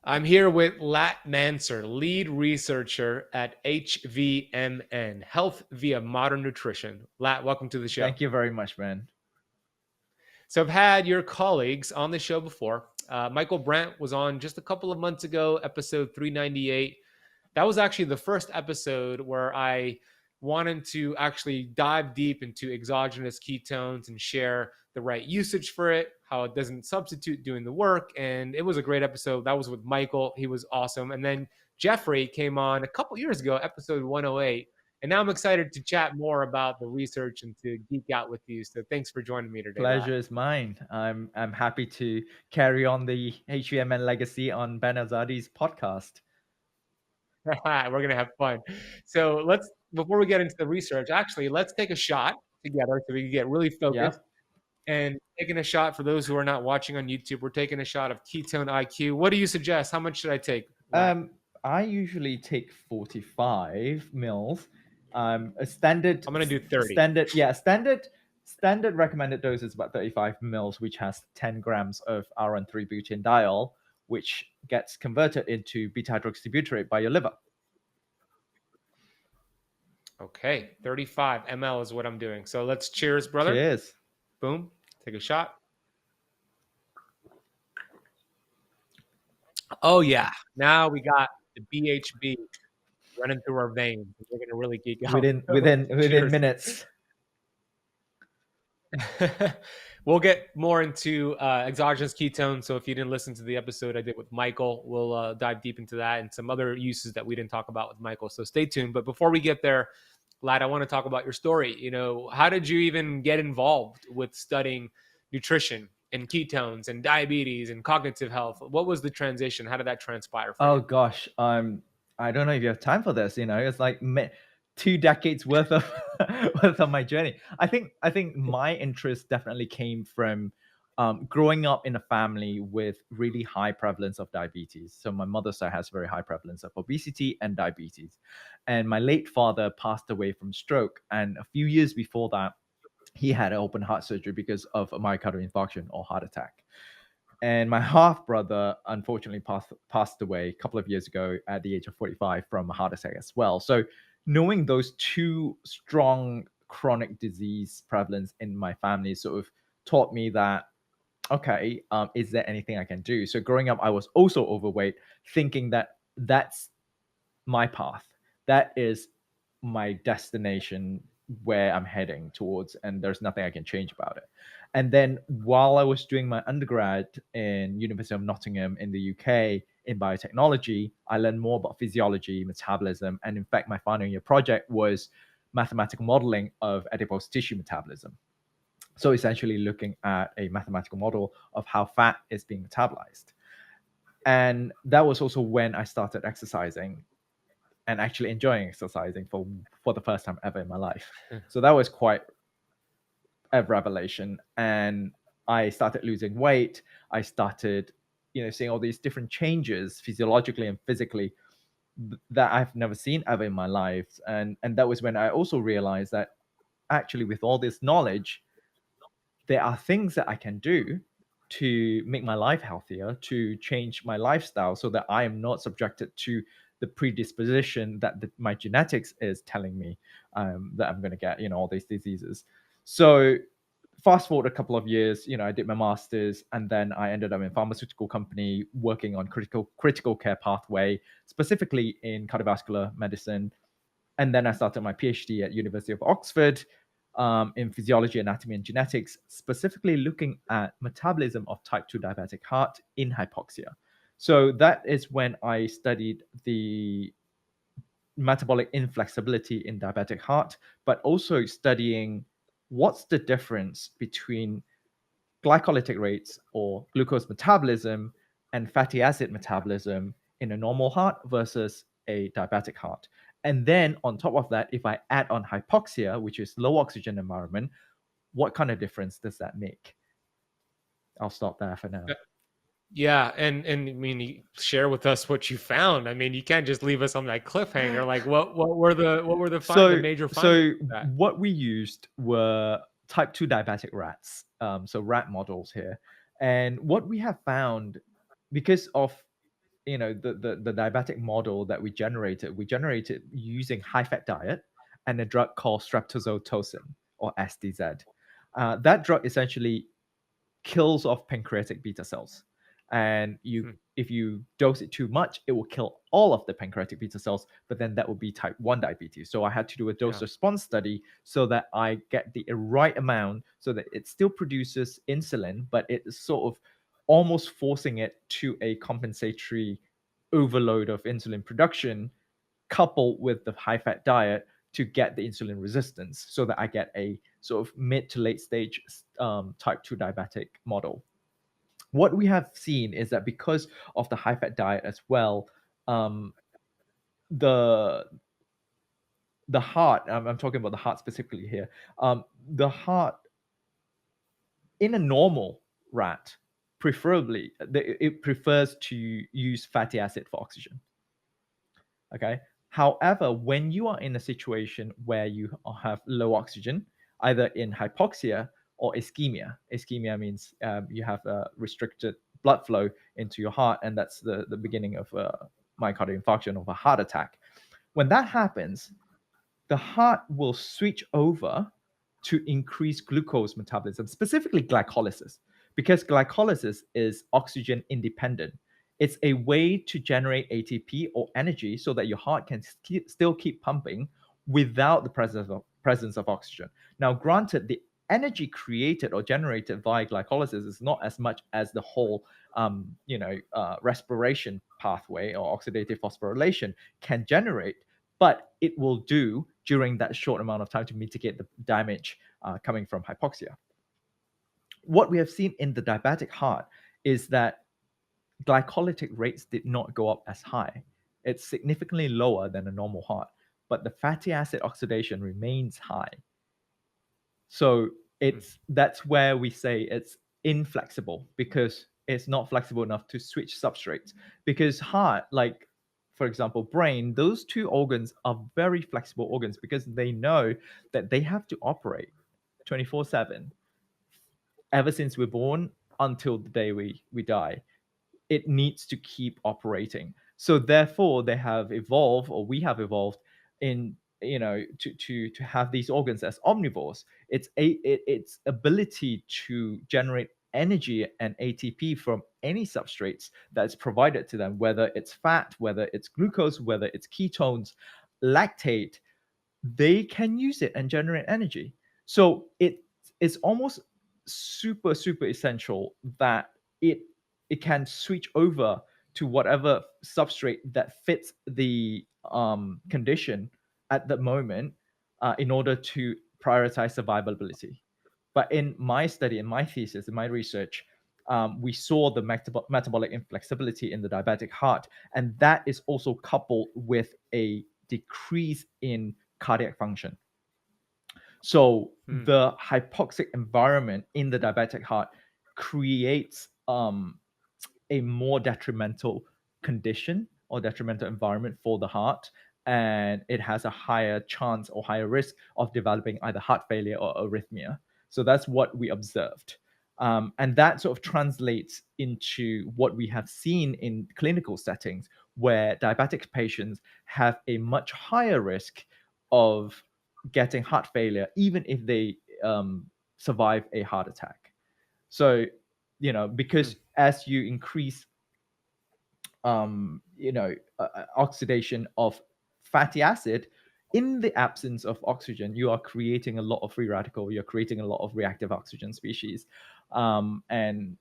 I'm here with Latt Mansor, lead researcher at H.V.M.N, Health via Modern Nutrition. Latt, welcome to the show. Thank you very much, man. So I've had your colleagues on the show before. Michael Brandt was on just a couple of months ago, episode 398. That was actually the first episode where I wanted to actually dive deep into exogenous ketones and share the right usage for it, how it doesn't substitute doing the work. And it was a great episode. That was with Michael. He was awesome. And then Jeffrey came on a couple years ago, episode 108. And now I'm excited to chat more about the research and to geek out with you. So thanks for joining me today, Latt. Pleasure is mine. I'm happy to carry on the HVMN legacy on Ben Azadi's podcast. We're going to have fun. So let's, before we get into the research, actually, let's take a shot together so we can get really focused. Yep. And taking a shot for those who are not watching on YouTube, we're taking a shot of Ketone-IQ. What do you suggest? How much should I take? I usually take 45 mils. A standard. I'm going to do 30. Standard recommended dose is about 35 mils, which has 10 grams of iron-3-butyridiol, which gets converted into beta-hydroxybutyrate by your liver. Okay, 35 ml is what I'm doing. So let's cheers, brother. Cheers. Boom. Take a shot. Oh, yeah. Now we got the BHB running through our veins. We're going to really geek out. Within minutes. We'll get more into exogenous ketones. So if you didn't listen to the episode I did with Michael, we'll dive deep into that and some other uses that we didn't talk about with Michael. So stay tuned. But before we get there, Latt, I want to talk about your story. You know, how did you even get involved with studying nutrition and ketones and diabetes and cognitive health? What was the transition? How did that transpire for you? Oh gosh, I don't know if you have time for this. You know, it's like 2 decades worth of worth of my journey. I think my interest definitely came from growing up in a family with really high prevalence of diabetes. So my mother's side has very high prevalence of obesity and diabetes, and my late father passed away from stroke. And a few years before that, he had an open heart surgery because of a myocardial infarction or heart attack. And my half brother unfortunately passed away a couple of years ago at the age of 45 from a heart attack as well. So knowing those two strong chronic disease prevalence in my family sort of taught me that, okay, is there anything I can do? So growing up, I was also overweight, thinking that that's my path. That is my destination, where I'm heading towards, and there's nothing I can change about it. And then while I was doing my undergrad in University of Nottingham in the UK in biotechnology, I learned more about physiology, metabolism, and in fact, my final year project was mathematical modeling of adipose tissue metabolism. So essentially looking at a mathematical model of how fat is being metabolized. And that was also when I started exercising and actually enjoying exercising for the first time ever in my life. So that was quite a revelation. And I started losing weight. I started, seeing all these different changes physiologically and physically that I've never seen ever in my life. And that was when I also realized that actually with all this knowledge, there are things that I can do to make my life healthier, to change my lifestyle so that I am not subjected to the predisposition that my genetics is telling me that I'm going to get, all these diseases. So fast forward a couple of years, I did my master's, and then I ended up in a pharmaceutical company working on critical care pathway, specifically in cardiovascular medicine. And then I started my PhD at University of Oxford in physiology, anatomy, and genetics, specifically looking at metabolism of type 2 diabetic heart in hypoxia. So that is when I studied the metabolic inflexibility in diabetic heart, but also studying what's the difference between glycolytic rates or glucose metabolism and fatty acid metabolism in a normal heart versus a diabetic heart. And then on top of that, if I add on hypoxia, which is low oxygen environment, what kind of difference does that make? I'll stop there for now. Yeah, and I mean, share with us what you found. I mean, you can't just leave us on that cliffhanger. Like, what were the major findings? So what we used were type 2 diabetic rats, so rat models here, and what we have found, because of the diabetic model that we generated using high fat diet and a drug called streptozotocin, or SDZ. That drug essentially kills off pancreatic beta cells, and Hmm. if you dose it too much, it will kill all of the pancreatic beta cells, but then that would be type 1 diabetes. So I had to do a dose Yeah. response study so that I get the right amount, so that it still produces insulin, but it's sort of almost forcing it to a compensatory overload of insulin production, coupled with the high fat diet, to get the insulin resistance, so that I get a sort of mid to late stage type 2 diabetic model. What we have seen is that because of the high fat diet as well, um, the the heart, I'm talking about the heart specifically here, the heart in a normal rat, preferably, it prefers to use fatty acid for oxygen. Okay. However, when you are in a situation where you have low oxygen, either in hypoxia or ischemia means you have a restricted blood flow into your heart, and that's the beginning of a myocardial infarction, of a heart attack. When that happens, the heart will switch over to increase glucose metabolism, specifically glycolysis, because glycolysis is oxygen independent. It's a way to generate ATP or energy so that your heart can still keep pumping without the presence of oxygen. Now, granted, the energy created or generated via glycolysis is not as much as the whole, respiration pathway or oxidative phosphorylation can generate, but it will do during that short amount of time to mitigate the damage coming from hypoxia. What we have seen in the diabetic heart is that glycolytic rates did not go up as high. It's significantly lower than a normal heart, but the fatty acid oxidation remains high. So Hmm. that's where we say it's inflexible, because it's not flexible enough to switch substrates. Because heart, like for example, brain, those two organs are very flexible organs, because they know that they have to operate 24/7 ever since we're born until the day we die. It needs to keep operating. So therefore, they have evolved, or we have evolved in, to have these organs as omnivores. Its ability to generate energy and ATP from any substrates that's provided to them, whether it's fat, whether it's glucose, whether it's ketones, lactate, they can use it and generate energy. So it is almost super essential that it it can switch over to whatever substrate that fits the condition at the moment, in order to prioritize survivability. But in my study, in my thesis, in my research, we saw the metabolic inflexibility in the diabetic heart, and that is also coupled with a decrease in cardiac function. So Hmm. the hypoxic environment in the diabetic heart creates a more detrimental condition or detrimental environment for the heart, and it has a higher chance or higher risk of developing either heart failure or arrhythmia. So that's what we observed. And that sort of translates into what we have seen in clinical settings, where diabetic patients have a much higher risk of getting heart failure, even if they survive a heart attack. So, Hmm. because as you increase, oxidation of fatty acid, in the absence of oxygen, you are creating a lot of free radical. You're creating a lot of reactive oxygen species, and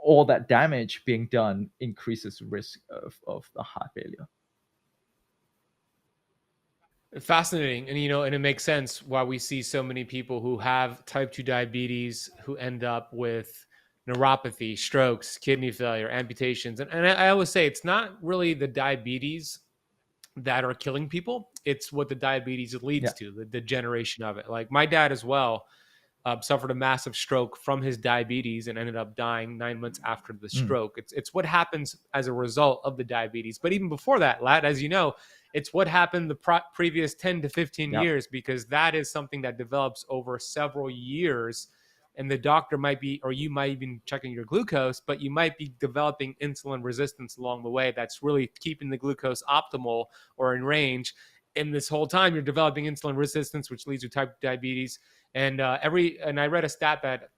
all that damage being done increases risk of the heart failure. Fascinating. And it makes sense why we see so many people who have type 2 diabetes who end up with neuropathy, strokes, kidney failure, amputations. And I always say it's not really the diabetes that are killing people, it's what the diabetes leads Yeah. to, the degeneration of it. Like my dad as well suffered a massive stroke from his diabetes and ended up dying 9 months after the Mm. stroke. It's what happens as a result of the diabetes. But even before that, Latt, as you know, it's what happened the previous 10 to 15 Yeah. years, because that is something that develops over several years. and the doctor might be, or you might even checking your glucose, but you might be developing insulin resistance along the way that's really keeping the glucose optimal or in range. And this whole time you're developing insulin resistance, which leads to type 2 diabetes. And I read a stat that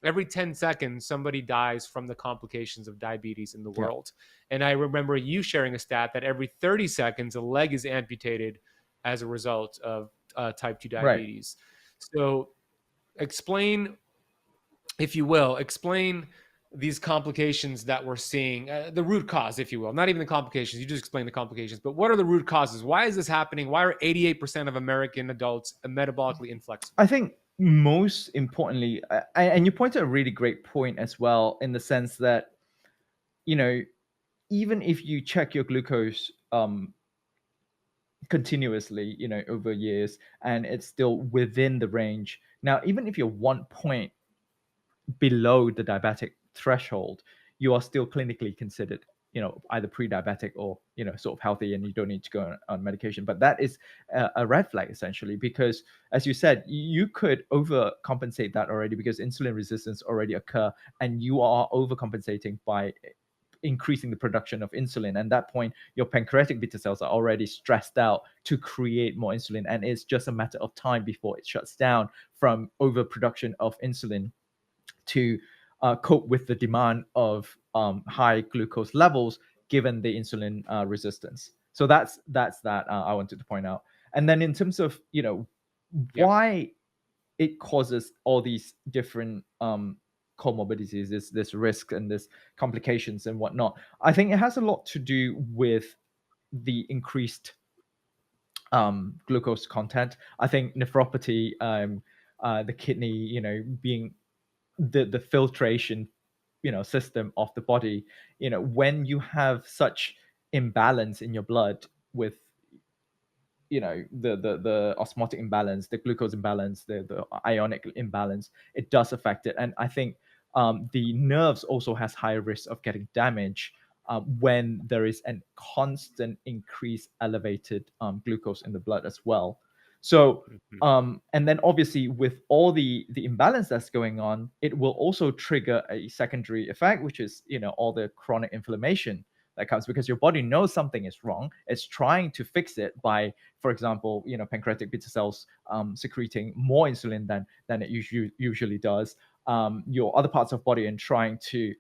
every 10 seconds somebody dies from the complications of diabetes in the Yeah. world. And I remember you sharing a stat that every 30 seconds a leg is amputated as a result of type 2 Right. diabetes. So explain, if you will, explain these complications that we're seeing, the root cause, if you will, not even the complications. You just explain the complications, but what are the root causes? Why is this happening? Why are 88% of American adults metabolically inflexible? I think most importantly, and you point to a really great point as well, in the sense that, you know, even if you check your glucose continuously, over years, and it's still within the range. Now, even if you're 1 point below the diabetic threshold, you are still clinically considered, either pre-diabetic or, sort of healthy, and you don't need to go on medication. But that is a red flag, essentially, because, as you said, you could overcompensate that already, because insulin resistance already occur, and you are overcompensating by increasing the production of insulin. And at that point, your pancreatic beta cells are already stressed out to create more insulin, and it's just a matter of time before it shuts down from overproduction of insulin to cope with the demand of high glucose levels given the insulin resistance. So that's that I wanted to point out. And then in terms of Yep. why it causes all these different comorbidities, this risk and this complications and whatnot, I think it has a lot to do with the increased glucose content. I think nephropathy, the kidney, being the filtration system of the body, when you have such imbalance in your blood with the osmotic imbalance, the glucose imbalance, the ionic imbalance, it does affect it. And I think the nerves also has higher risk of getting damaged when there is a constant increase elevated glucose in the blood as well. So Mhm. and then obviously with all the imbalance that's going on, it will also trigger a secondary effect, which is all the chronic inflammation that comes, because your body knows something is wrong. It's trying to fix it by, for example, pancreatic beta cells secreting more insulin than it usually does. Your other parts of body, and trying to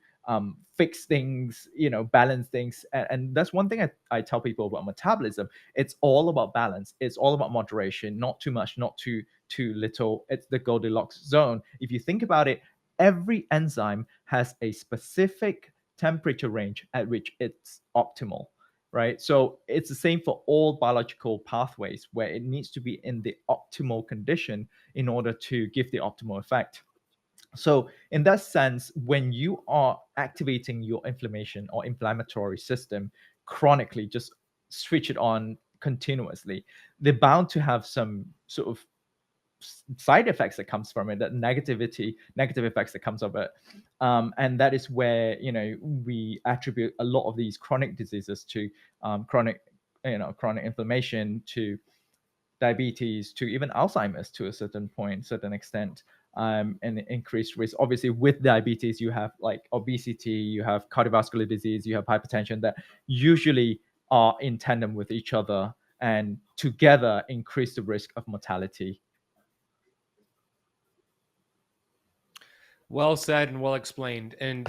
fix things, balance things. And that's one thing I tell people about metabolism. It's all about balance. It's all about moderation, not too much, not too little. It's the Goldilocks zone. If you think about it, every enzyme has a specific temperature range at which it's optimal, right? So it's the same for all biological pathways, where it needs to be in the optimal condition in order to give the optimal effect. So in that sense, when you are activating your inflammation or inflammatory system chronically, just switch it on continuously, they're bound to have some sort of side effects that comes from it, that negative effects that comes of it. And that is where we attribute a lot of these chronic diseases to chronic inflammation, to diabetes, to even Alzheimer's to a certain extent. And increased risk. Obviously, with diabetes, you have like obesity, you have cardiovascular disease, you have hypertension, that usually are in tandem with each other, and together increase the risk of mortality. Well said and well explained. And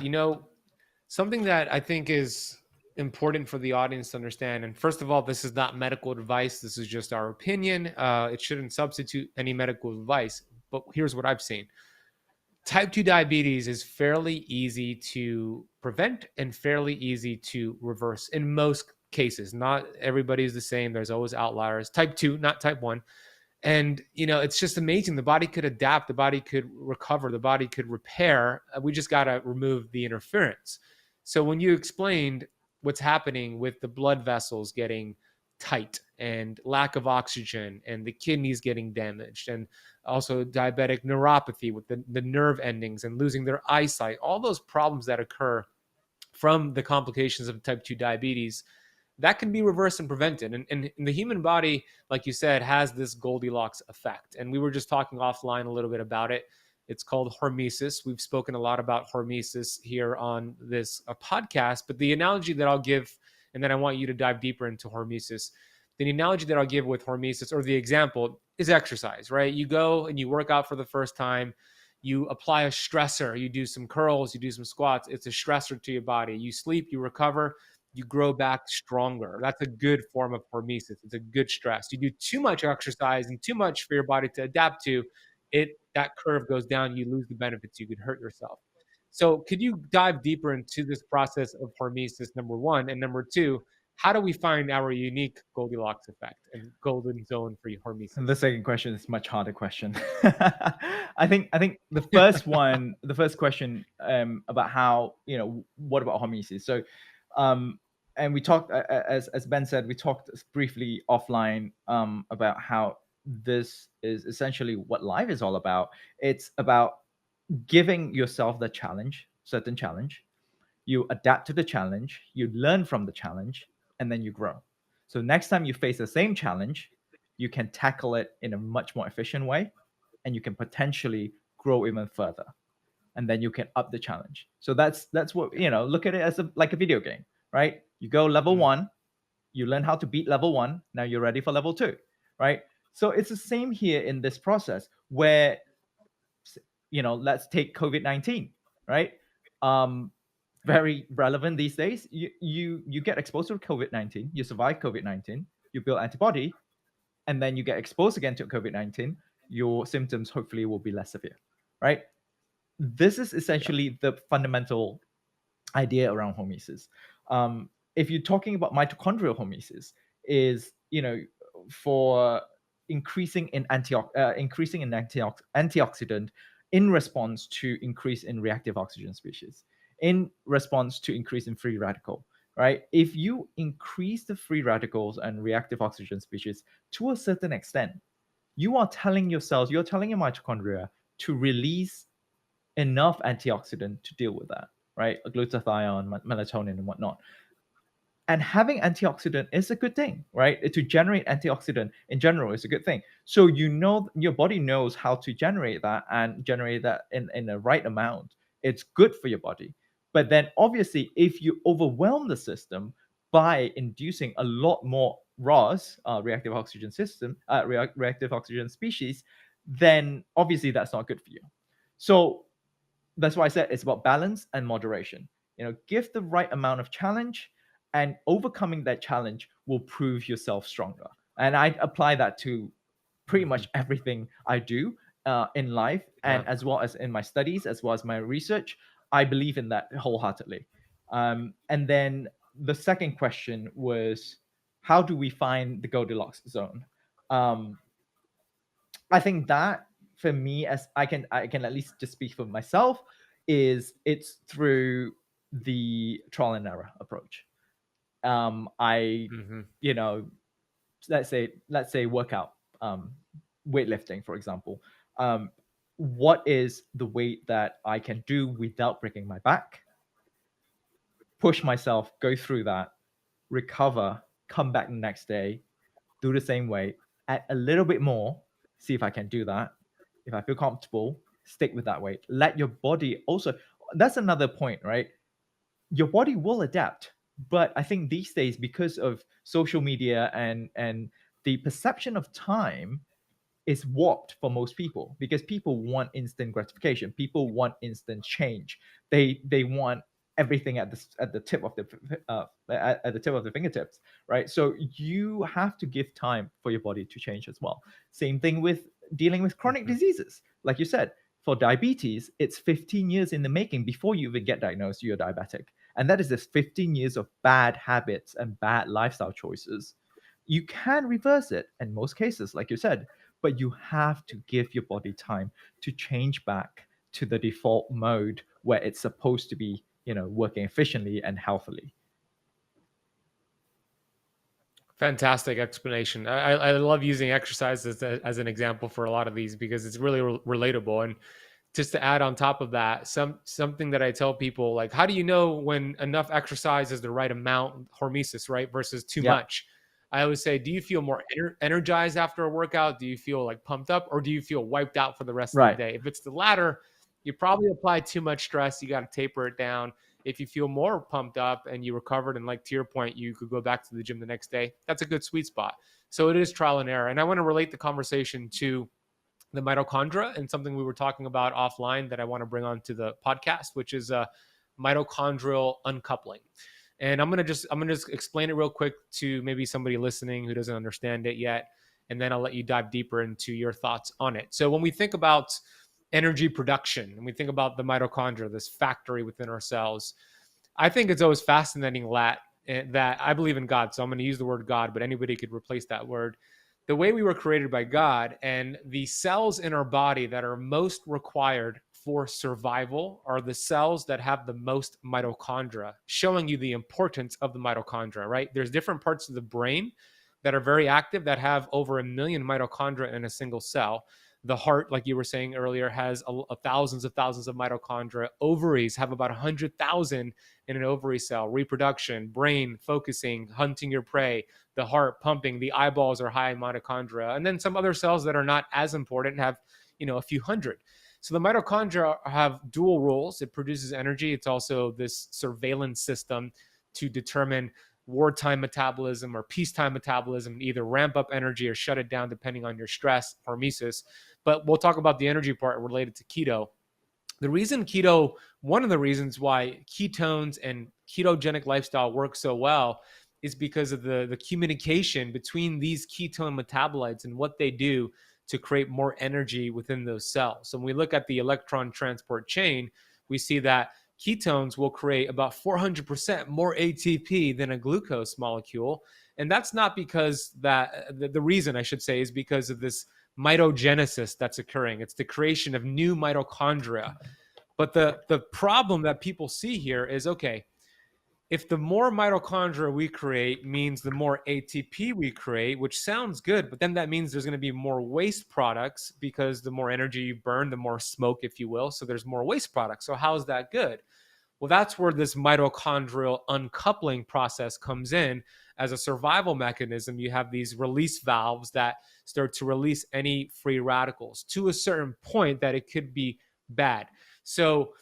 something that I think is important for the audience to understand. And first of all, this is not medical advice. This is just our opinion. It shouldn't substitute any medical advice. But here's what I've seen. Type 2 diabetes is fairly easy to prevent and fairly easy to reverse in most cases. Not everybody is the same. There's always outliers. Type 2, not type 1. And it's just amazing. The body could adapt, the body could recover, the body could repair. We just got to remove the interference. So when you explained what's happening with the blood vessels getting tight and lack of oxygen and the kidneys getting damaged, and also diabetic neuropathy with the nerve endings and losing their eyesight, all those problems that occur from the complications of type 2 diabetes, that can be reversed and prevented. And the human body, like you said, has this Goldilocks effect. And we were just talking offline a little bit about it. It's called hormesis. We've spoken a lot about hormesis here on this podcast, but the analogy that I'll give, and then I want you to dive deeper into hormesis. The analogy that I'll give with hormesis, or the example, is exercise, right? You go and you work out for the first time, you apply a stressor, you do some curls, you do some squats. It's a stressor to your body. You sleep, you recover, you grow back stronger. That's a good form of hormesis. It's a good stress. You do too much exercise and too much for your body to adapt to, it that curve goes down, you lose the benefits, you could hurt yourself. So could you dive deeper into this process of hormesis, number one? And number two, how do we find our unique Goldilocks effect and golden zone for And the hormesis? second question is much harder question. I think the first question about how, what about hormesis? So and we talked, as Ben said, we talked briefly offline about how this is essentially what life is all about. It's about giving yourself the challenge, certain challenge. You adapt to the challenge, you learn from the challenge, and then you grow. So next time you face the same challenge, you can tackle it in a much more efficient way, and you can potentially grow even further. And then you can up the challenge. So that's what, look at it as like a video game, right? You go level Mm, 1, you learn how to beat level 1, now you're ready for level 2, right? So it's the same here in this process where, let's take COVID-19, right? Um, very relevant these days. You get exposed to COVID-19, you survive COVID-19, you build antibody, and then you get exposed again to COVID-19. Your symptoms hopefully will be less severe, right? This is yeah. essentially the fundamental idea around hormesis. If you're talking about mitochondrial hormesis, is for increasing in antioxidant in response to increase in reactive oxygen species, in response to increase in free radical. Right? If you increase the free radicals and reactive oxygen species to a certain extent, you are telling your cells, you're telling your mitochondria to release enough antioxidant to deal with that, right? Glutathione, melatonin, and whatnot. And having antioxidant is a good thing, right? To generate antioxidant in general is a good thing. So your body knows how to generate that and generate that in the right amount. It's good for your body. But then obviously, if you overwhelm the system by inducing a lot more ROS, reactive oxygen system, reactive oxygen species, then obviously that's not good for you. So that's why I said it's about balance and moderation. Give the right amount of challenge, and overcoming that challenge will prove yourself stronger. And I apply that to pretty Mhm. much everything I do in life, Yeah. and as well as in my studies, as well as my research. I believe in that wholeheartedly. And then the second question was, how do we find the Goldilocks zone? Um, I think that for me, as I can at least just speak for myself, is it's through the trial and error approach. I Hmm. you know let's say workout, weightlifting, for example. What is the weight that I can do without breaking my back? Push myself, go through that, recover, come back the next day, do the same weight, add a little bit more, see if I can do that. If I feel comfortable, stick with that weight. Let your body also, that's another point, right? Your body will adapt. But I think these days, because of social media and the perception of time, is warped for most people, because people want instant gratification. People want instant change. They want everything at the tip of at the tip of the fingertips, right? So you have to give time for your body to change as well. Same thing with dealing with chronic Hmm. diseases. Like you said, for diabetes, it's 15 years in the making before you even get diagnosed you're diabetic. And that is just 15 years of bad habits and bad lifestyle choices. You can reverse it in most cases, like you said, but you have to give your body time to change back to the default mode where it's supposed to be, working efficiently and healthily. Fantastic explanation. I love using exercise as an example for a lot of these because it's really relatable. And just to add on top of that, something that I tell people, like, how do you know when enough exercise is the right amount, hormesis, right, versus too Yeah. much? I always say, do you feel more energized after a workout? Do you feel like pumped up, or do you feel wiped out for the rest of the Right. day? If it's the latter, you probably applied too much stress. You got to taper it down. If you feel more pumped up and you recovered, and like to your point, you could go back to the gym the next day, that's a good sweet spot. So it is trial and error. And I want to relate the conversation to the mitochondria and something we were talking about offline that I want to bring onto the podcast, which is mitochondrial uncoupling. And I'm gonna just explain it real quick to maybe somebody listening who doesn't understand it yet, and then I'll let you dive deeper into your thoughts on it. So when we think about energy production and we think about the mitochondria, this factory within our cells, I think it's always fascinating, Lat, that I believe in God. So I'm going to use the word God, but anybody could replace that word. The way we were created by God, and the cells in our body that are most required for survival are the cells that have the most mitochondria, showing you the importance of the mitochondria, right? There's different parts of the brain that are very active that have over 1 million mitochondria in a single cell. The heart, like you were saying earlier, has thousands of mitochondria. Ovaries have about 100,000 in an ovary cell. Reproduction, brain focusing, hunting your prey, the heart pumping, the eyeballs are high in mitochondria, and then some other cells that are not as important have, a few hundred. So the mitochondria have dual roles. It produces energy. It's also this surveillance system to determine wartime metabolism or peacetime metabolism, either ramp up energy or shut it down depending on your stress, hormesis. But we'll talk about the energy part related to keto. The reason keto, one of the reasons why ketones and ketogenic lifestyle work so well is because of the communication between these ketone metabolites and what they do to create more energy within those cells. So when we look at the electron transport chain, we see that ketones will create about 400% more ATP than a glucose molecule. And that's not because the reason I should say is because of this mitogenesis that's occurring. It's the creation of new mitochondria. But the problem that people see here is, okay, if the more mitochondria we create means the more ATP we create, which sounds good, but then that means there's going to be more waste products because the more energy you burn, the more smoke, if you will. So there's more waste products. So how is that good? Well, that's where this mitochondrial uncoupling process comes in as a survival mechanism. You have these release valves that start to release any free radicals to a certain point that it could be bad. So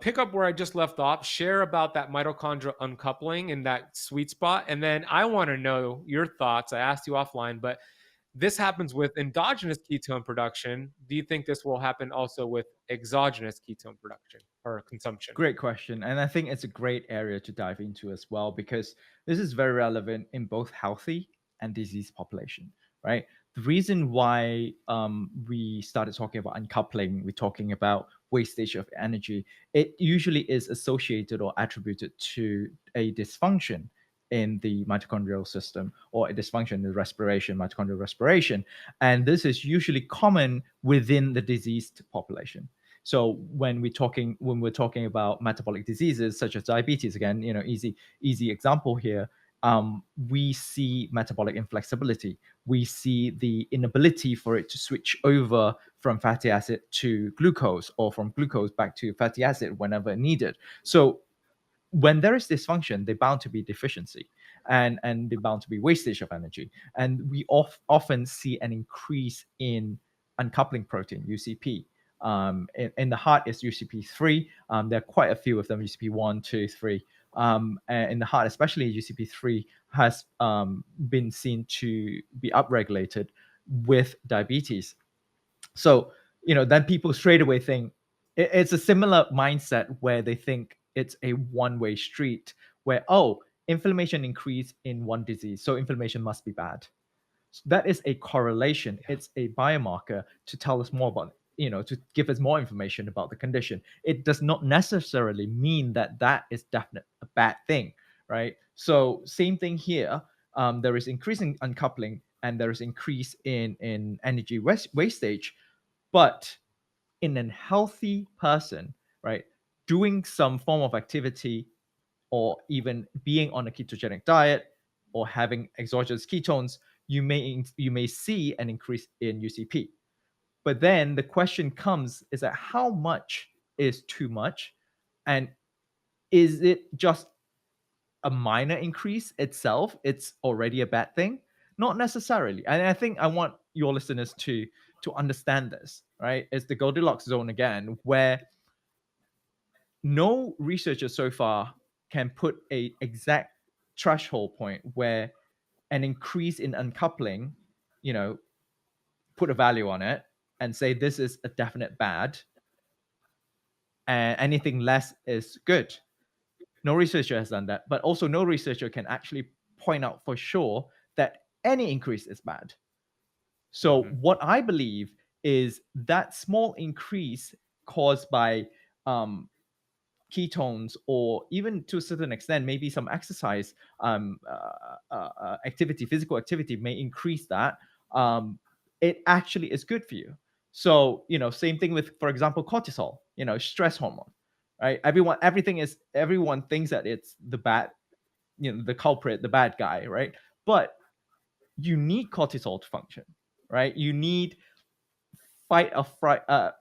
pick up where I just left off, share about that mitochondria uncoupling and that sweet spot. And then I want to know your thoughts. I asked you offline, but this happens with endogenous ketone production. Do you think this will happen also with exogenous ketone production or consumption? Great question. And I think it's a great area to dive into as well, because this is very relevant in both healthy and diseased population, right? The reason why we started talking about uncoupling, we're talking about wastage of energy, it usually is associated or attributed to a dysfunction in the mitochondrial system, or a dysfunction in the respiration, mitochondrial respiration. And this is usually common within the diseased population. So when we're talking about metabolic diseases such as diabetes, again, easy example here. We see metabolic inflexibility. We see the inability for it to switch over from fatty acid to glucose, or from glucose back to fatty acid whenever needed. So when there is dysfunction, they're bound to be deficiency, and they're bound to be wastage of energy. And we often see an increase in uncoupling protein, UCP. In the heart is UCP3. There are quite a few of them, UCP1, 2, 3. In the heart, especially UCP3 has been seen to be upregulated with diabetes. So, then people straight away think it's a similar mindset where they think it's a one-way street where, oh, inflammation increase in one disease, so inflammation must be bad. So that is a correlation. Yeah. It's a biomarker to tell us more about, to give us more information about the condition. It does not necessarily mean that that is definitely a bad thing, right? So same thing here. There is increasing uncoupling, and there is increase in energy wastage. But in a healthy person, right, doing some form of activity, or even being on a ketogenic diet, or having exogenous ketones, you may see an increase in UCP. But then the question comes is that how much is too much, and is it just a minor increase itself, it's already a bad thing. Not necessarily. And I think I want your listeners to understand this, right? It's the Goldilocks zone again, where no researcher so far can put a exact threshold point where an increase in uncoupling, you know, put a value on it and say this is a definite bad, and anything less is good. No researcher has done that, but also no researcher can actually point out for sure that any increase is bad. So what I believe is that small increase caused by ketones, or even to a certain extent, maybe some exercise activity, physical activity may increase that. It actually is good for you. So, same thing with, for example, cortisol, stress hormone, right? Everyone thinks that it's the bad, the culprit, the bad guy, right? But you need cortisol to function, right? You need fight or fight or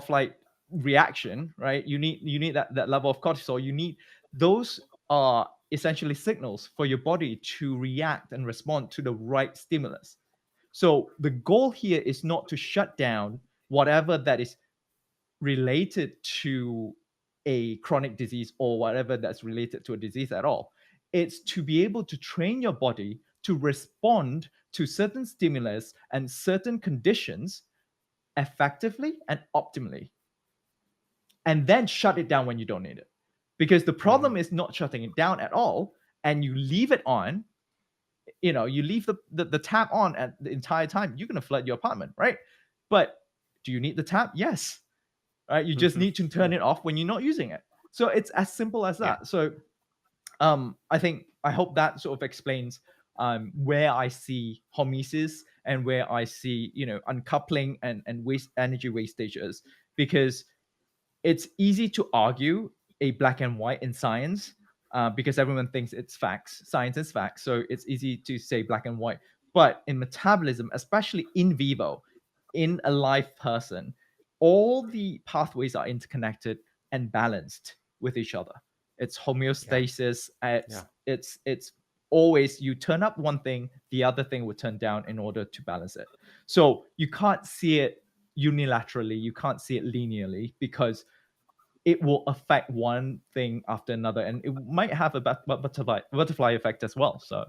flight reaction, right? You need that level of cortisol. You need those are essentially signals for your body to react and respond to the right stimulus. So the goal here is not to shut down whatever that is related to a chronic disease or whatever that's related to a disease at all. It's to be able to train your body to respond to certain stimulus and certain conditions effectively and optimally, and then shut it down when you don't need it. Because the problem is not shutting it down at all, and you leave it on, you leave the tap on at the entire time, you're going to flood your apartment, right? But do you need the tap? Yes. Right? You just need to turn it off when you're not using it. So it's as simple as Yeah. that. So I hope that sort of explains where I see hormesis and where I see, uncoupling and energy wastages, because it's easy to argue a black and white in science, because everyone thinks it's facts. Science is facts, so it's easy to say black and white. But in metabolism, especially in vivo, in a live person, all the pathways are interconnected and balanced with each other. It's homeostasis. It's always, you turn up one thing, the other thing will turn down in order to balance it. So you can't see it unilaterally, you can't see it linearly, because it will affect one thing after another, and it might have a butterfly effect as well. So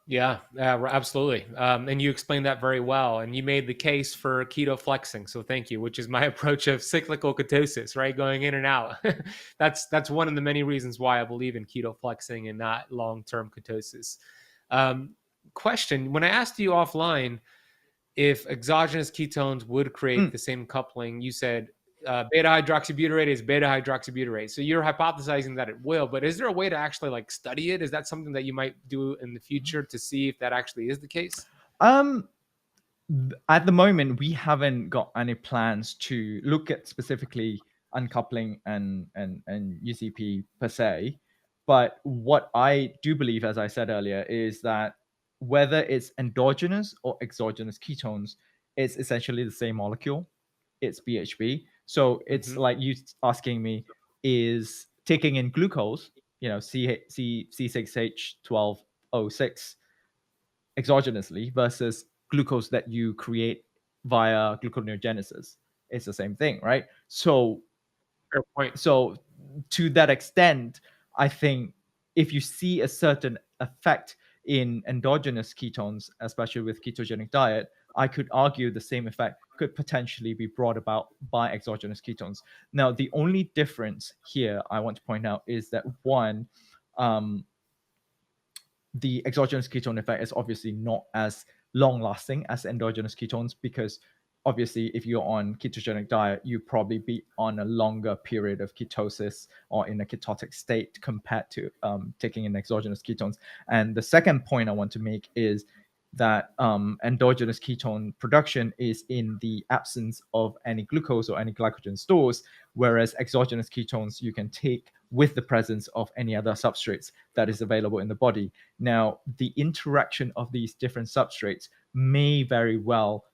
Yeah, absolutely. And you explained that very well. And you made the case for keto flexing. So thank you, which is my approach of cyclical ketosis, right? Going in and out. That's one of the many reasons why I believe in keto flexing and not long-term ketosis. Question, when I asked you offline if exogenous ketones would create the same coupling, you said beta hydroxybutyrate is beta hydroxybutyrate. So you're hypothesizing that it will, but is there a way to actually like study it? Is that something that you might do in the future to see if that actually is the case? At the moment, we haven't got any plans to look at specifically uncoupling and UCP per se. But what I do believe, as I said earlier, is that whether it's endogenous or exogenous ketones, it's essentially the same molecule. It's BHB. So it's like you asking me, is taking in glucose, C6H12O6 exogenously versus glucose that you create via gluconeogenesis. It's the same thing, right? So Fair point. So to that extent, I think if you see a certain effect in endogenous ketones, especially with ketogenic diet, I could argue the same effect could potentially be brought about by exogenous ketones. Now, the only difference here I want to point out is that one, the exogenous ketone effect is obviously not as long lasting as endogenous ketones, because obviously if you're on ketogenic diet, you probably be on a longer period of ketosis or in a ketotic state compared to taking in exogenous ketones. And the second point I want to make is that endogenous ketone production is in the absence of any glucose or any glycogen stores, whereas exogenous ketones you can take with the presence of any other substrates that is available in the body. Now, the interaction of these different substrates may very well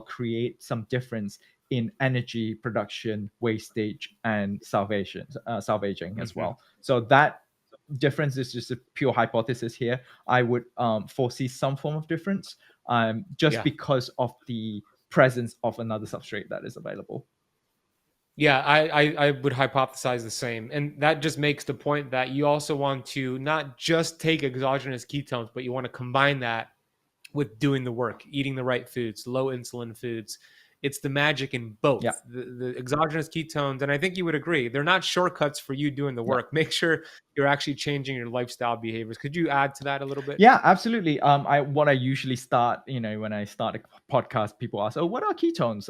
create some difference in energy production, wastage, and salvaging as Mhm. well. So that difference is just a pure hypothesis here. I would foresee some form of difference just Yeah. because of the presence of another substrate that is available. Yeah, I would hypothesize the same. And that just makes the point that you also want to not just take exogenous ketones, but you want to combine that with doing the work, eating the right foods, low insulin foods. It's the magic in Yeah, both the exogenous ketones. And I think you would agree, they're not shortcuts for you doing the yeah. work. Make sure you're actually changing your lifestyle behaviors. Could you add to that a little bit? Yeah, absolutely. I usually start, when I start a podcast, people ask, "Oh, what are ketones?"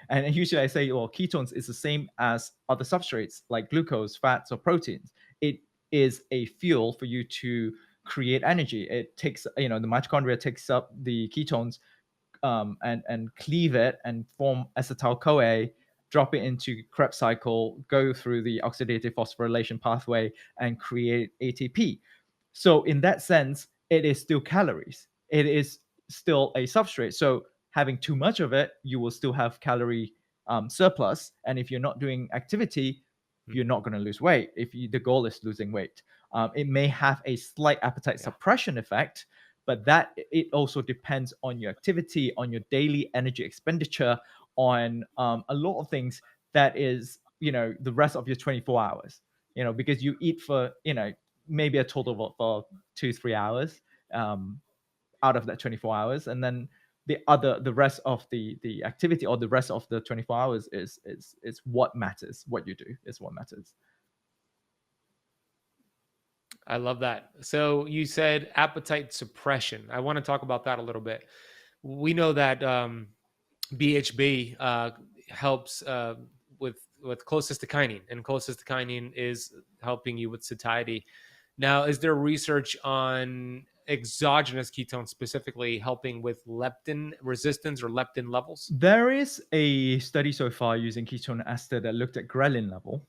And usually I say, "Well, ketones is the same as other substrates like glucose, fats, or proteins. It is a fuel for you to create energy. It takes, the mitochondria takes up the ketones and cleave it and form acetyl CoA, drop it into Krebs cycle, go through the oxidative phosphorylation pathway, and create ATP. So in that sense, it is still calories. It is still a substrate. So having too much of it, you will still have calorie surplus. And if you're not doing activity, you're not going to lose weight. If the goal is losing weight, it may have a slight appetite Yeah. suppression effect, but that it also depends on your activity, on your daily energy expenditure, on a lot of things that is, the rest of your 24 hours, because you eat for, maybe a total of for 2 3 hours um, out of that 24 hours, and then the rest of the activity or the rest of the 24 hours is what matters. What you do is what matters. I love that. So you said appetite suppression. I want to talk about that a little bit. We know that BHB helps with cholecystokinin, and cholecystokinin is helping you with satiety. Now, is there research on exogenous ketones specifically helping with leptin resistance or leptin levels? There is a study so far using ketone ester that looked at ghrelin level.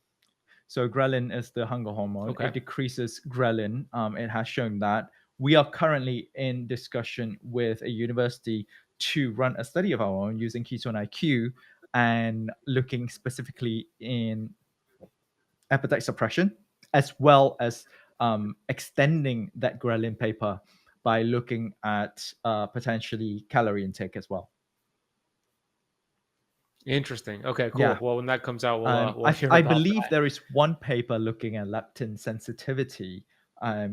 So ghrelin is the hunger hormone. It Okay. decreases ghrelin. It has shown that. We are currently in discussion with a university to run a study of our own using Ketone-IQ and looking specifically in appetite suppression, as well as extending that ghrelin paper by looking at potentially calorie intake as well. Interesting. Okay, cool. Yeah. Well, when that comes out, we'll hear I about believe that. there is one paper looking at leptin sensitivity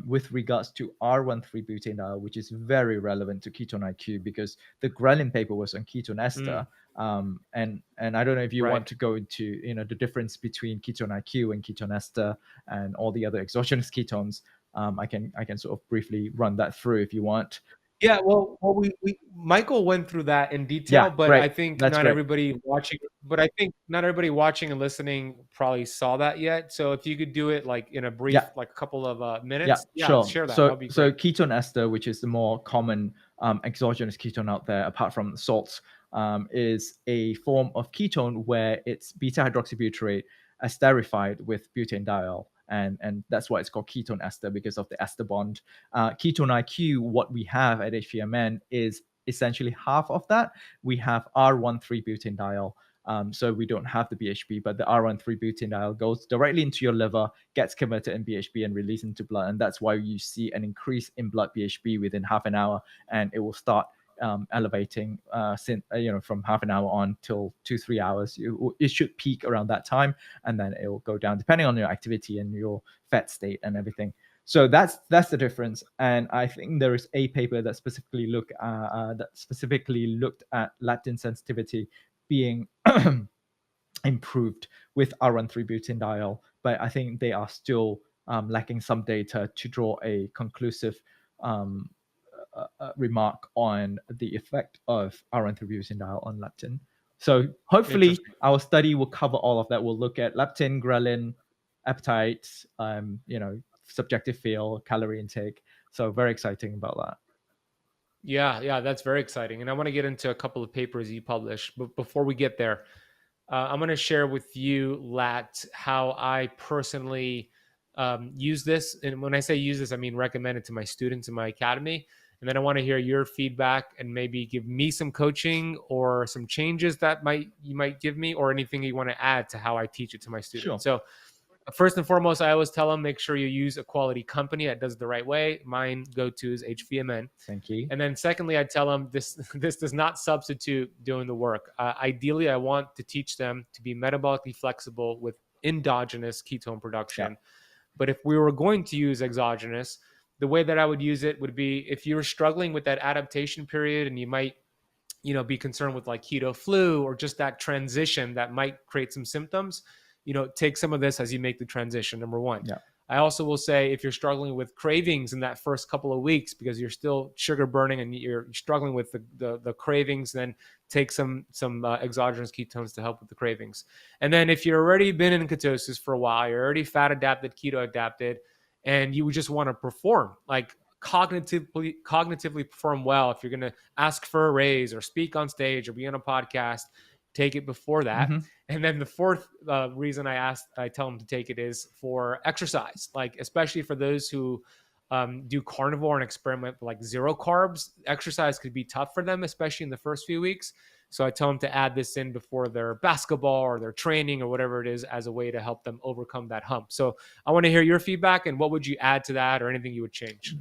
with regards to R13 butanediol, which is very relevant to Ketone-IQ because the ghrelin paper was on ketone ester. Mm, And I don't know if you right. want to go into the difference between Ketone-IQ and ketone ester and all the other exogenous ketones. I can sort of briefly run that through if you want. Yeah, well, we Michael went through that in detail, Yeah, but great. I think That's not great. everybody watching, but I think not everybody watching and listening probably saw that yet. So if you could do it like in a Yeah. brief, like a couple of Yeah, minutes, yeah, sure. share that. That So would be so great. ketone ester, which is the more common exogenous ketone out there, apart from salts, is a form of ketone where it's beta hydroxybutyrate esterified with butanediol. And that's why it's called ketone ester because of the ester bond. Ketone-IQ, what we have at HVMN is essentially half of that. We have R13 butanediol. So we don't have the BHB, but the R13 butanediol goes directly into your liver, gets converted in BHB and released into blood. And that's why you see an increase in blood BHB within half an hour, and it will start elevating from half an hour on till 2 3 hours. It should peak around that time, and then it will go down depending on your activity and your fat state and everything. So that's the difference. And I think there is a paper that specifically looked at leptin sensitivity being improved with R13 butanediol, but I think they are still lacking some data to draw a conclusive um, remark on the effect of R13 butanediol on leptin. So hopefully Interesting. our study will cover all of that. We'll look at leptin, ghrelin, appetite, subjective feel, calorie intake. So very exciting about that. Yeah, yeah, that's very exciting. And I want to get into a couple of papers you published. But before we get there, I'm going to share with you, Lat, how I personally use this. And when I say use this, I mean recommend it to my students in my academy. And then I want to hear your feedback and maybe give me some coaching or some changes that you might give me, or anything you want to add to how I teach it to my Sure. students. So first and foremost, I always tell them, make sure you use a quality company that does it the right way. Mine go-to is H.V.M.N. Thank you. And then secondly, I tell them this does not substitute doing the work. Ideally, I want to teach them to be metabolically flexible with endogenous ketone Yeah. production. But if we were going to use exogenous, the way that I would use it would be, if you're struggling with that adaptation period and you might be concerned with like keto flu or just that transition that might create some symptoms, take some of this as you make the transition. Number one. Yeah. I also will say, if you're struggling with cravings in that first couple of weeks because you're still sugar burning and you're struggling with the cravings, then take some exogenous ketones to help with the cravings. And then if you've already been in ketosis for a while, you're already fat adapted, keto adapted, and you just want to perform like cognitively perform well, if you're going to ask for a raise or speak on stage or be on a podcast, take it before that. Mm-hmm. And then the fourth reason I tell them to take it is for exercise, like especially for those who do carnivore and experiment with like zero carbs. Exercise could be tough for them, especially in the first few weeks. So I tell them to add this in before their basketball or their training or whatever it is, as a way to help them overcome that hump. So I want to hear your feedback, and what would you add to that, or anything you would change?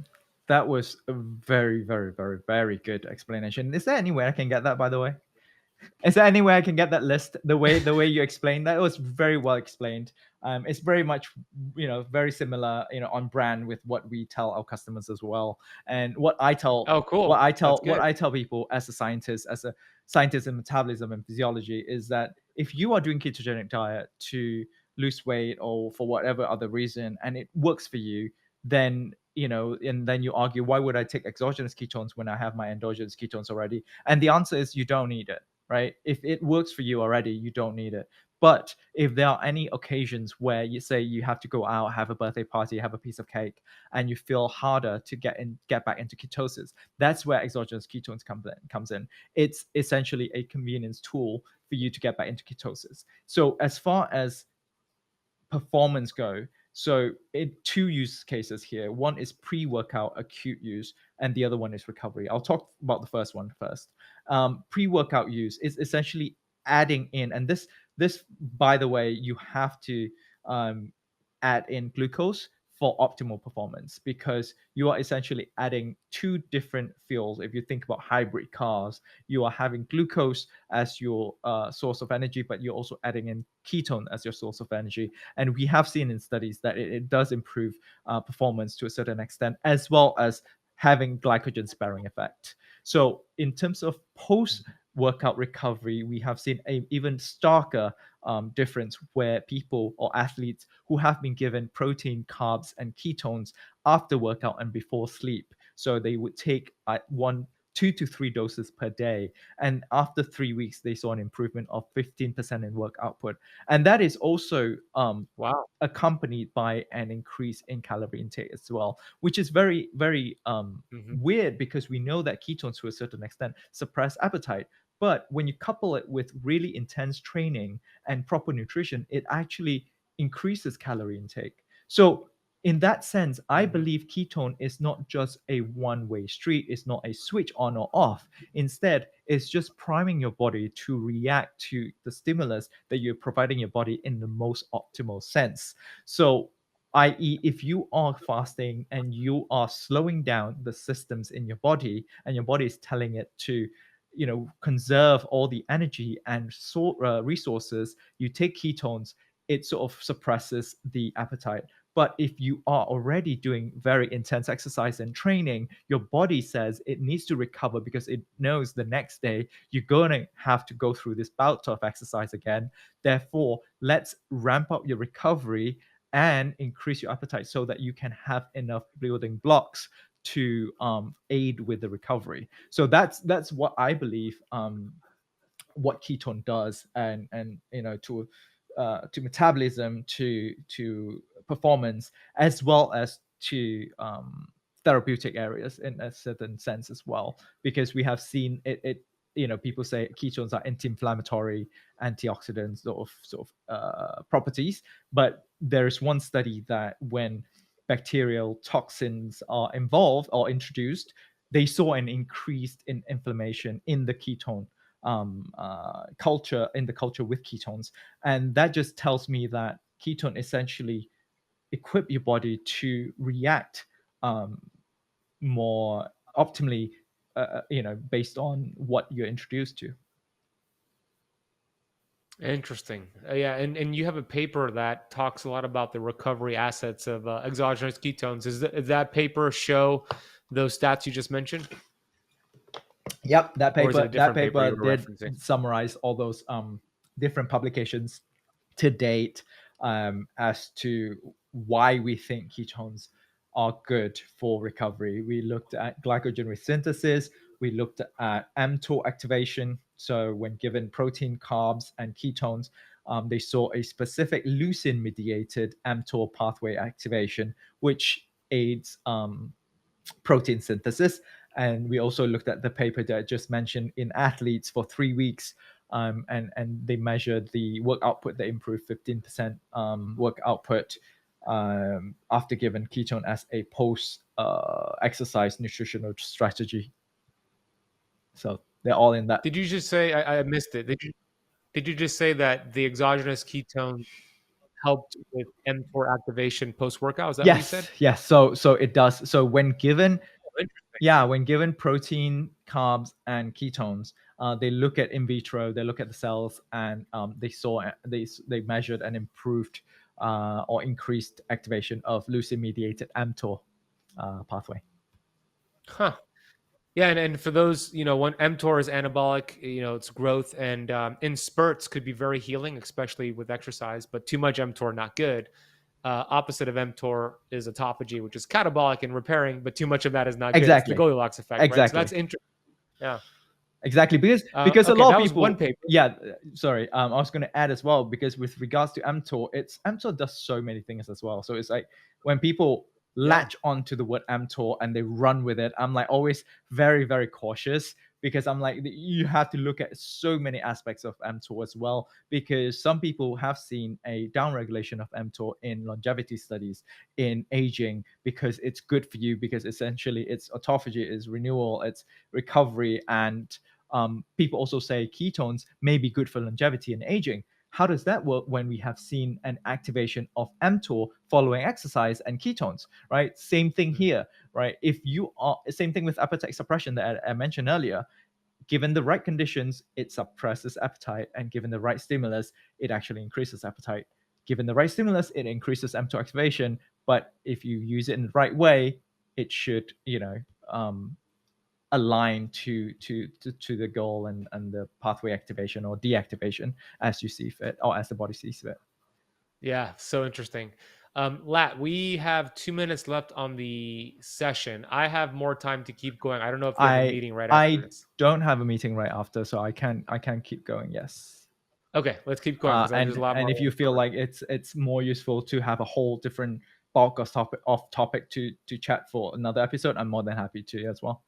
That was a very, very, very, very good explanation. Is there any way I can get that, by the way? Is there any way I can get that list the way you explained that? It was very well explained. It's very much very similar on brand with what we tell our customers as well. And Oh, cool. That's what good. I tell people as a scientist in metabolism and physiology, is that if you are doing ketogenic diet to lose weight or for whatever other reason and it works for you, then and then you argue, why would I take exogenous ketones when I have my endogenous ketones already? And the answer is, you don't need it, right? If it works for you already, you don't need it. But if there are any occasions where you say you have to go out, have a birthday party, have a piece of cake, and you feel harder to get back into ketosis, that's where exogenous ketones comes in. It's essentially a convenience tool for you to get back into ketosis. So as far as performance go, so two use cases here. One is pre-workout acute use, and the other one is recovery. I'll talk about the first one first. Pre-workout use is essentially adding in, and this by the way, you have to um, add in glucose for optimal performance, because you are essentially adding two different fuels. If you think about hybrid cars, you are having glucose as your source of energy, but you're also adding in ketone as your source of energy. And we have seen in studies that it does improve performance to a certain extent, as well as having glycogen sparing effect. So in terms of post workout recovery, we have seen a even starker difference, where people or athletes who have been given protein, carbs, and ketones after workout and before sleep. So they would take 2 to 3 doses per day. And after 3 weeks, they saw an improvement of 15% in work output. And that is also Wow. accompanied by an increase in calorie intake as well, which is very, very Hmm. weird, because we know that ketones to a certain extent suppress appetite. But when you couple it with really intense training and proper nutrition, it actually increases calorie intake. So in that sense, I Hmm. believe ketone is not just a one-way street. It's not a switch on or off. Instead, it's just priming your body to react to the stimulus that you're providing your body in the most optimal sense. So, i.e., if you are fasting and you are slowing down the systems in your body, and your body is telling it to conserve all the energy and resources, you take ketones, it sort of suppresses the appetite. But if you are already doing very intense exercise and training, your body says it needs to recover, because it knows the next day you're going to have to go through this bout of exercise again. Therefore, let's ramp up your recovery and increase your appetite, so that you can have enough building blocks to aid with the recovery. So that's what I believe what ketone does, and to metabolism, to performance, as well as to therapeutic areas in a certain sense as well, because we have seen it people say ketones are anti-inflammatory, antioxidants, sort of properties. But there's one study that when bacterial toxins are involved or introduced, they saw an increase in inflammation in the ketone culture, in the culture with ketones. And that just tells me that ketone essentially equip your body to react um, more optimally, based on what you're introduced to. Interesting. Yeah, and you have a paper that talks a lot about the recovery assets of exogenous ketones. Does that paper show those stats you just mentioned, Yep, that or is it a paper that different paper paper you were did referencing? summarize all those different publications to date, as to why we think ketones are good for recovery. We looked at glycogen resynthesis. We looked at mTOR activation. So when given protein, carbs, and ketones, they saw a specific leucine-mediated mTOR pathway activation, which aids protein synthesis. And we also looked at the paper that I just mentioned in athletes for 3 weeks, and they measured the work output. They improved 15% work output after given ketone as a post exercise nutritional strategy. So they're all in that. Did you just say I missed it? Did you just say that the exogenous ketone helped with mTOR activation post workout? Is that what you said? Yes, yes. So it does. So when given, Oh, interesting. yeah, when given protein, carbs, and ketones, they look at in vitro, they look at the cells, and they measured and improved or increased activation of leucine-mediated mTOR pathway. Huh. Yeah, and for those, when mTOR is anabolic, it's growth, and in spurts could be very healing, especially with exercise. But too much mTOR not good. Opposite of mTOR is autophagy, which is catabolic and repairing, but too much of that is not good. It's the Exactly, Goldilocks effect, right? So that's exactly. interesting. Yeah. Exactly, because a Okay, lot of that was one people, paper. yeah, sorry, I was going to add as well, because with regards to mTOR, mTOR does so many things as well. So it's like when people Yeah. latch onto the word mTOR and they run with it, I'm like always very, very cautious, because I'm like, you have to look at so many aspects of mTOR as well, because some people have seen a downregulation of mTOR in longevity studies, in aging, because it's good for you, because essentially it's autophagy, it's renewal, it's recovery. And people also say ketones may be good for longevity and aging. How does that work when we have seen an activation of mTOR following exercise and ketones, right? Same thing Mm. here, right? If you are, same thing with appetite suppression that I mentioned earlier. Given the right conditions, it suppresses appetite, and given the right stimulus, it actually increases appetite. Given the right stimulus, it increases mTOR activation. But if you use it in the right way, it should, align to the goal, and the pathway activation or deactivation, as you see fit, or as the body sees fit. Yeah, so interesting. Lat, we have 2 minutes left on the session. I have more time to keep going. I don't know if you have a I meeting right after I this. don't have a meeting right after, so I can keep going. Yes. Okay, let's keep going because there's a lot And more I if you want to feel cover. like it's more useful to have a whole different bulk of topic to chat for another episode, I'm more than happy to as well.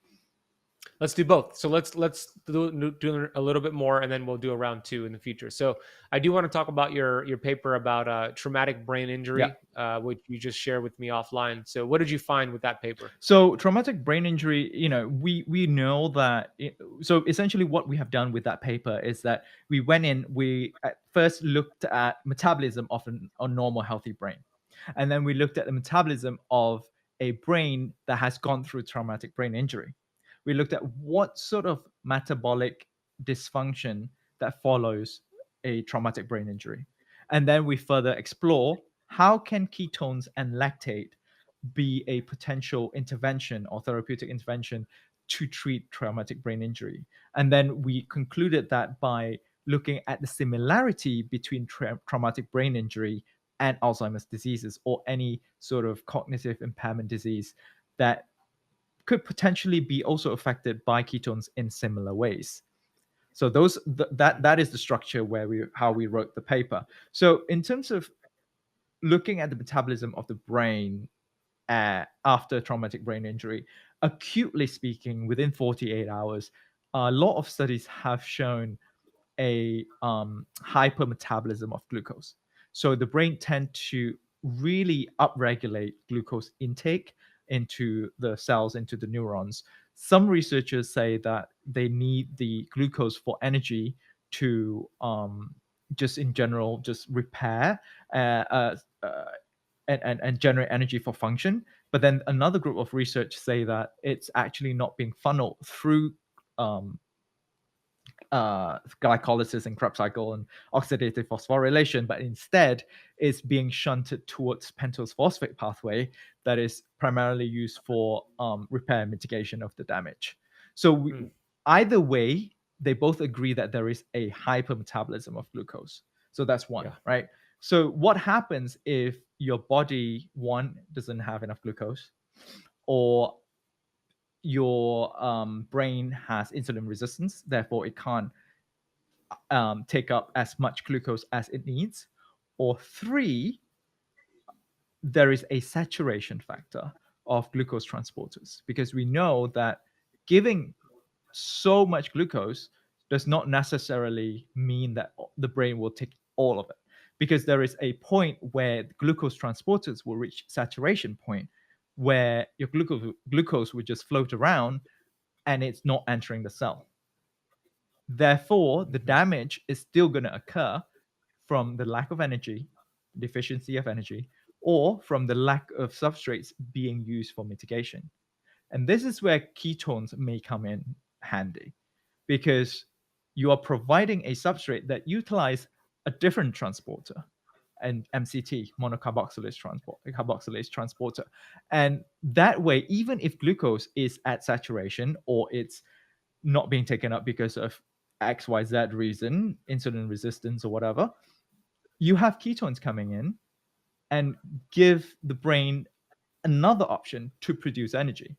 Let's do both. So let's do a little bit more, and then we'll do a round two in the future. So I do want to talk about your paper about traumatic brain Yeah. injury, which you just shared with me offline. So what did you find with that paper? So traumatic brain injury, we know that. So essentially, what we have done with that paper is that we went in. We at first looked at metabolism of a normal healthy brain, and then we looked at the metabolism of a brain that has gone through traumatic brain injury. We looked at what sort of metabolic dysfunction that follows a traumatic brain injury, and then we further explore how can ketones and lactate be a potential intervention or therapeutic intervention to treat traumatic brain injury. And then we concluded that by looking at the similarity between traumatic brain injury and Alzheimer's diseases, or any sort of cognitive impairment disease that could potentially be also affected by ketones in similar ways. So that is the structure where we how we wrote the paper. So in terms of looking at the metabolism of the brain after traumatic brain injury, acutely speaking, within 48 hours, a lot of studies have shown a hypermetabolism of glucose. So the brain tend to really upregulate glucose intake into the cells, into the neurons, some researchers say that they need the glucose for energy to just in general just repair uh, uh, uh, and generate energy for function. But then another group of research say that it's actually not being funneled through um, glycolysis and Krebs cycle and oxidative phosphorylation, but instead is being shunted towards pentose phosphate pathway that is primarily used for repair and mitigation of the damage. So either way, they both agree that there is a hypermetabolism of glucose. So that's one, Yeah. right? So what happens if your body, one, doesn't have enough glucose, or your brain has insulin resistance, therefore it can't take up as much glucose as it needs, or three, there is a saturation factor of glucose transporters, because we know that giving so much glucose does not necessarily mean that the brain will take all of it, because there is a point where glucose transporters will reach saturation point where your glucose would just float around and it's not entering the cell. Therefore, the damage is still going to occur from the lack of energy, deficiency of energy, or from the lack of substrates being used for mitigation. And this is where ketones may come in handy, because you are providing a substrate that utilize a different transporter, an MCT, carboxylase transporter. And that way, even if glucose is at saturation or it's not being taken up because of XYZ reason, insulin resistance or whatever, you have ketones coming in and give the brain another option to produce energy.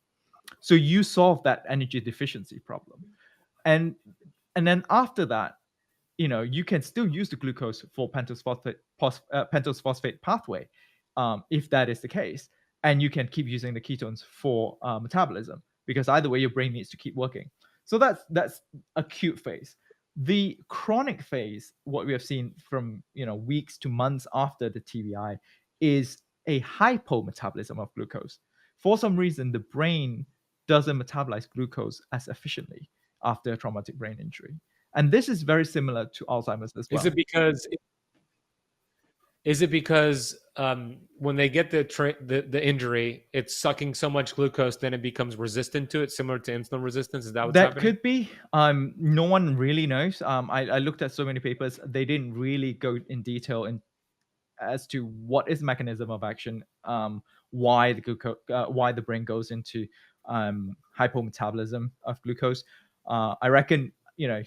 So you solve that energy deficiency problem. And and then after that, you can still use the glucose for pentose phosphate pathway, if that is the case, and you can keep using the ketones for metabolism, because either way your brain needs to keep working. So that's acute phase. The chronic phase, what we have seen from weeks to months after the TBI, is a hypometabolism of glucose. For some reason, the brain doesn't metabolize glucose as efficiently after a traumatic brain injury. And this is very similar to Alzheimer's as Is well. it because when they get the injury, it's sucking so much glucose, then it becomes resistant to it, similar to insulin resistance? Is that what's That happening? could be. No one really knows. I looked at so many papers. They didn't really go in detail as to what is the mechanism of action, why the brain goes into hypometabolism of glucose. I reckon,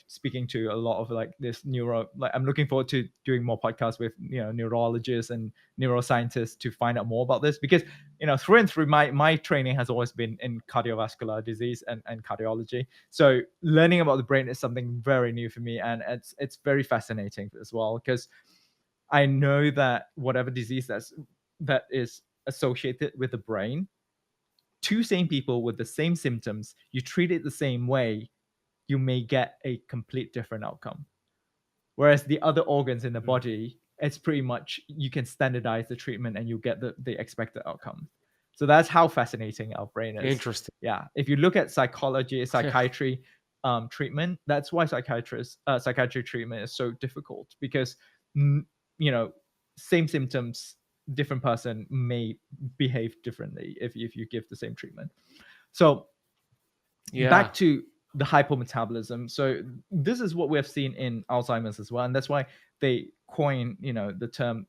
speaking to a lot of like this I'm looking forward to doing more podcasts with neurologists and neuroscientists to find out more about this, because through and through my training has always been in cardiovascular disease and cardiology. So learning about the brain is something very new for me, and it's very fascinating as well, because I know that whatever disease that is associated with the brain, two same people with the same symptoms, you treat it the same way, you may get a complete different outcome. Whereas the other organs in the body, it's pretty much you can standardize the treatment and you get the expected outcome. So that's how fascinating our brain is. Interesting. Yeah. If you look at psychiatry treatment, that's why psychiatry treatment is so difficult, because mm, you know same symptoms, different person may behave differently if you give the same treatment. So Yeah. back to the hypometabolism. So this is what we have seen in Alzheimer's as well, and that's why they coin the term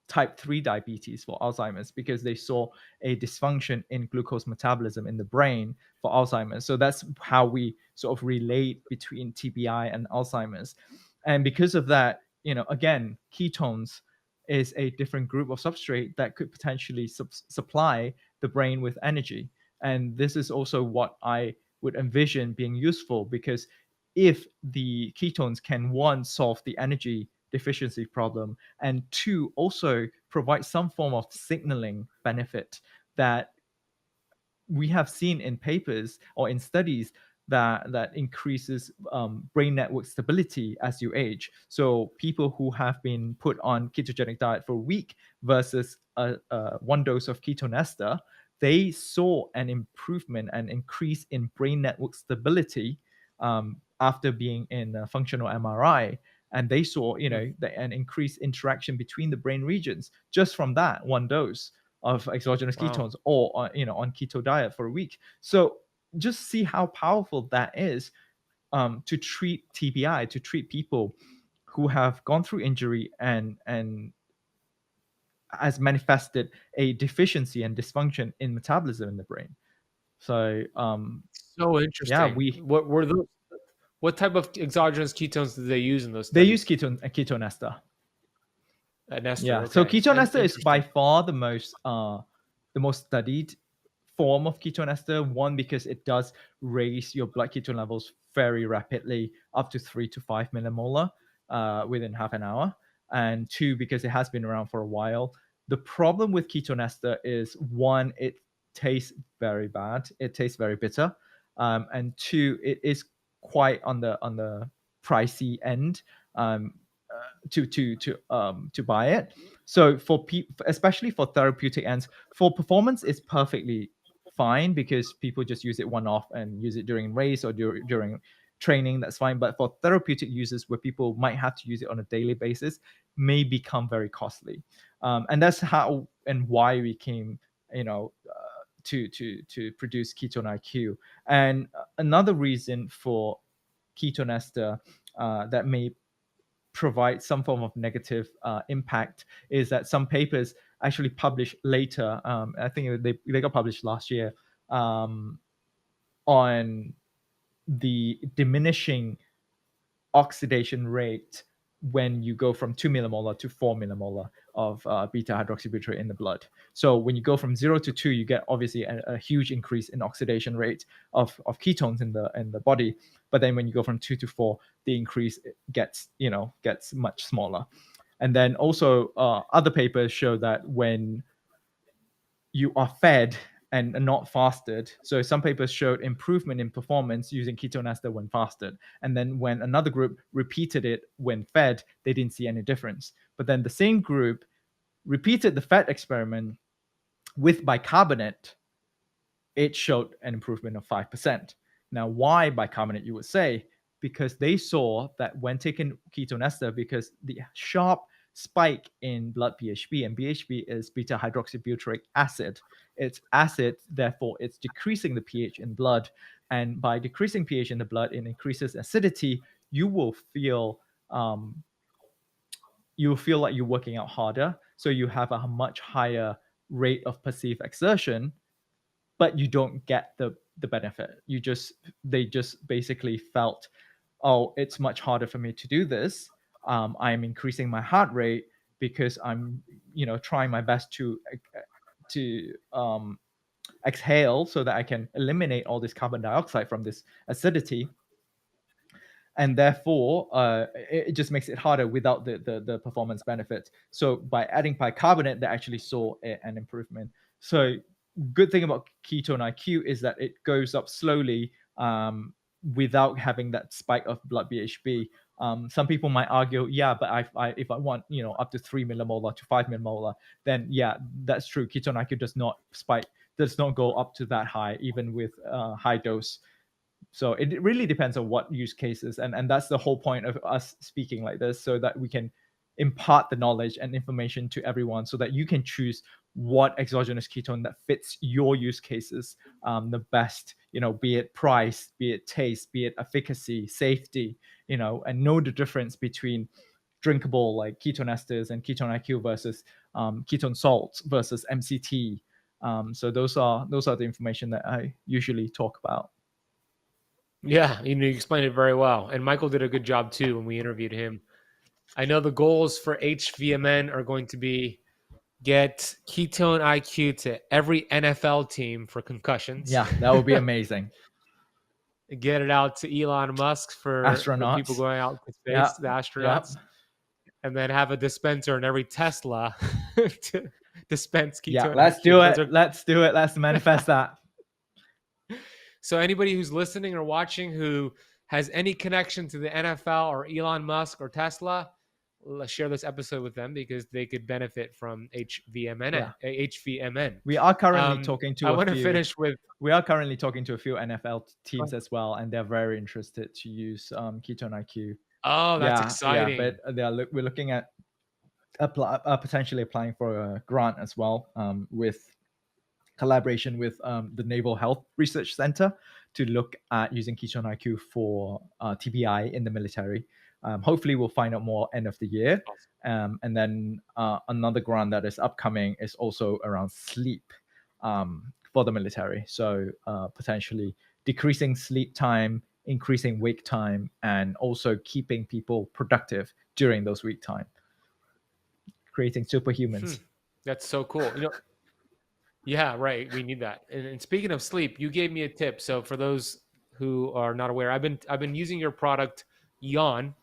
type 3 diabetes for Alzheimer's, because they saw a dysfunction in glucose metabolism in the brain for Alzheimer's. So that's how we sort of relate between TBI and Alzheimer's. And because of that, again, ketones is a different group of substrate that could potentially supply the brain with energy. And this is also what I would envision being useful, because if the ketones can, one, solve the energy deficiency problem, and two, also provide some form of signaling benefit that we have seen in papers or in studies, that increases brain network stability as you age. So people who have been put on ketogenic diet for a week versus one dose of ketone ester, they saw an improvement and increase in brain network stability after being in a functional MRI. And they saw, an increased interaction between the brain regions just from that one dose of exogenous Wow. ketones, or on keto diet for a week. So just see how powerful that is to treat TBI, to treat people who have gone through injury and has manifested a deficiency and dysfunction in metabolism in the brain. So So yeah, interesting. What were those? What type of exogenous ketones did they use in those they use studies? ketone ester. At Nestor, Yeah. So okay. ketone And ester is by interesting. far the most studied form of ketone ester. One, because it does raise your blood ketone levels very rapidly, up to 3 to 5 millimolar within half an hour. And two, because it has been around for a while. The problem with ketone ester is, one, it tastes very bad. It tastes very bitter. And two, it is quite on the pricey end. To buy it. So for people, especially for therapeutic ends, for performance, it's perfectly fine because people just use it one off and use it during race or during training. That's fine. But for therapeutic uses, where people might have to use it on a daily basis, may become very costly. And that's how and why we came, to produce Ketone-IQ. And another reason for ketone ester that may provide some form of negative impact is that some papers actually published later. I think they got published last year on the diminishing oxidation rate when you go from 2 millimolar to 4 millimolar of beta hydroxybutyrate in the blood. So when you go from 0 to 2, you get obviously a huge increase in oxidation rate of ketones in the body. But then when you go from 2 to 4, the increase gets much smaller. And then also other papers show that when you are fed and not fasted. So some papers showed improvement in performance using ketone ester when fasted. And then when another group repeated it when fed, they didn't see any difference. But then the same group repeated the fed experiment with bicarbonate. It showed an improvement of 5%. Now, why bicarbonate, you would say? Because they saw that when taking ketone ester, because the sharp spike in blood BHB, and BHB is beta hydroxybutyric acid. It's acid, therefore it's decreasing the pH in blood. And by decreasing pH in the blood, it increases acidity. You will feel like you're working out harder. So you have a much higher rate of perceived exertion, but you don't get the benefit. They just basically felt, oh, it's much harder for me to do this. I'm increasing my heart rate because I'm trying my best to exhale so that I can eliminate all this carbon dioxide from this acidity. And therefore, it just makes it harder without the performance benefit. So by adding bicarbonate, they actually saw an improvement. So good thing about Ketone-IQ is that it goes up slowly without having that spike of blood BHB. Some people might argue, yeah, but if I want up to 3 millimolar to 5 millimolar, then yeah, that's true. Ketone-IQ does not go up to that high, even with high dose. So it really depends on what use cases, and that's the whole point of us speaking like this, so that we can impart the knowledge and information to everyone, so that you can choose what exogenous ketone that fits your use cases the best. Be it price, be it taste, be it efficacy, safety. And know the difference between drinkable like ketone esters and Ketone-IQ versus ketone salts versus MCT. So those are the information that I usually talk about. Yeah, you explained it very well. And Michael did a good job too when we interviewed him. I know the goals for H.V.M.N. are going to be get Ketone-IQ to every NFL team for concussions. Yeah, that would be amazing. Get it out to Elon Musk for the people Astronauts. going out to Yeah, space, the yeah, astronauts, and then have a dispenser in every Tesla to dispense yeah. Let's do Ketone-IQ. Those it. are Let's do it. Let's manifest that. So anybody who's listening or watching who has any connection to the NFL or Elon Musk or Tesla, let's share this episode with them because they could benefit from Yeah. HVMN. We are currently talking I to a want to few. finish with. We are currently talking to a few NFL teams as well, and they're very interested to use Ketone-IQ. Oh, that's Yeah, but exciting. we're looking at potentially applying for a grant as well, with collaboration with the Naval Health Research Center to look at using Ketone-IQ for TBI in the military. Hopefully, we'll find out more end of the year. And then another grant that is upcoming is also around sleep for the military. So potentially decreasing sleep time, increasing wake time, and also keeping people productive during those week time, creating superhumans. That's so cool. Yeah, right. We need that. And speaking of sleep, you gave me a tip. So for those who are not aware, I've been using your product Yawn,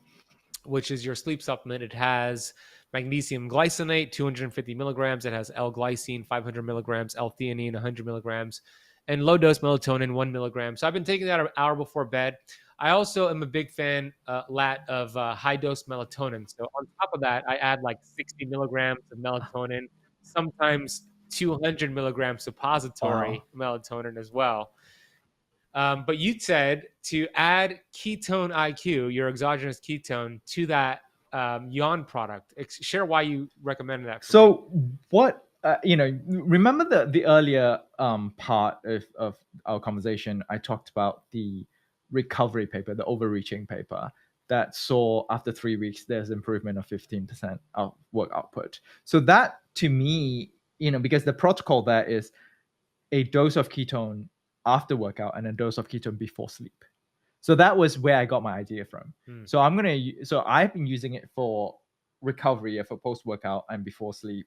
which is your sleep supplement. It has magnesium glycinate, 250 milligrams. It has L-glycine, 500 milligrams, L-theanine, 100 milligrams, and low dose melatonin, 1 milligram. So I've been taking that an hour before bed. I also am a big fan, Lat, of high dose melatonin. So on top of that, I add like 60 milligrams of melatonin, sometimes 200 milligrams Wow. suppository melatonin as well. But you said to add Ketone-IQ, your exogenous ketone, to that Yawn product. Share why you recommended that for me. So what remember the earlier part of our conversation, I talked about the recovery paper, the overreaching paper that saw after 3 weeks there's improvement of 15% of work output. So that to me, because the protocol there is a dose of ketone after workout and a dose of ketone before sleep. So that was where I got my idea from. So I've been using it for recovery, for post workout and before sleep,